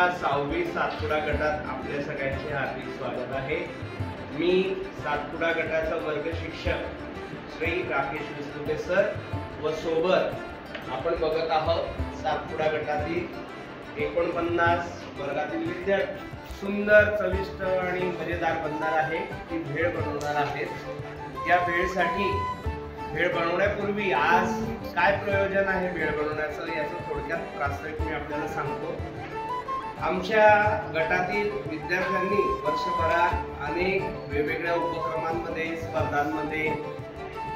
6वी सातपुडा गटात आपल्या सगळ्यांचे हार्दिक स्वागत आहे। मी सातपुडा गटाचा वर्ग शिक्षक श्री राकेश विस्तुते सर व सोबत आपण बघत आहोत सातपुडा गटातील 49 वर्गातील विद्यार्थी सुंदर चविष्ट आणि मजेदार बनणार आहे ती भेळ बनवणार आहेत। या भेळसाठी भेळ बनवण्यापूर्वी आज काय प्रयोजन आहे भेळ बनवण्याचं याचं थोडक्यात प्रास्ताविक मी आपल्याला सांगतो। आमच्या गटातील विद्यार्थ्यांनी वर्षभरात अनेक वेगवेगळ्या उपक्रमांमध्ये स्पर्धांमध्ये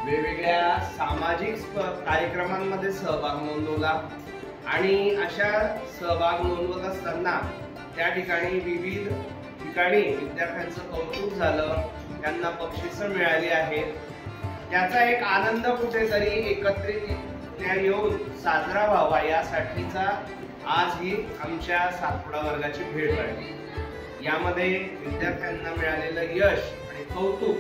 वेगवेगळ्या सामाजिक कार्यक्रमांमध्ये सहभाग नोंदवला आणि अशा सहभाग नोंदवत असताना त्या ठिकाणी विविध ठिकाणी विद्यार्थ्यांचं कौतुक झालं, त्यांना बक्षिसं मिळाली आहेत। त्याचा एक आनंद कुठेतरी एकत्रित येऊन साजरा व्हावा यासाठीचा आज ही आमच्या सातपुडा वर्गाची भेळ काढली। यामध्ये विद्यार्थ्यांना मिळालेलं यश आणि कौतुक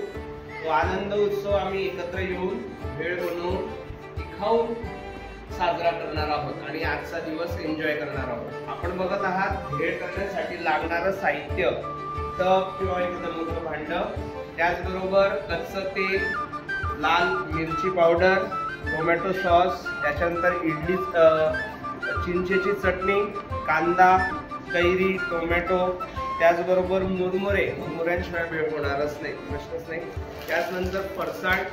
तो आनंद उत्सव आम्ही एकत्र येऊन भेळ बनवून खाऊन साजरा करणार आहोत आणि आजचा दिवस एन्जॉय करणार आहोत। आपण बघत आहात भेळ करण्यासाठी लागणारं साहित्य टप किंवा एखादं मोठं भांड, त्याचबरोबर कच्चं तेल, लाल मिरची पावडर, टोमॅटो सॉस, त्याच्यानंतर इडली चिंचेची चटणी, कांदा, कैरी, टोमॅटो, त्याचबरोबर मुरमुरे, मुरमुऱ्यांशिवाय भेळ होणारच नाही, प्रश्नच नाही। त्यानंतर फरसाण,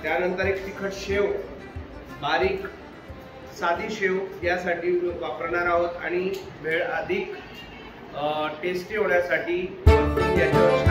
त्यानंतर एक तिखट शेव, बारीक साधी शेव यासाठी वापरणार आहोत आणि भेळ अधिक टेस्टी होण्यासाठी याच्यावर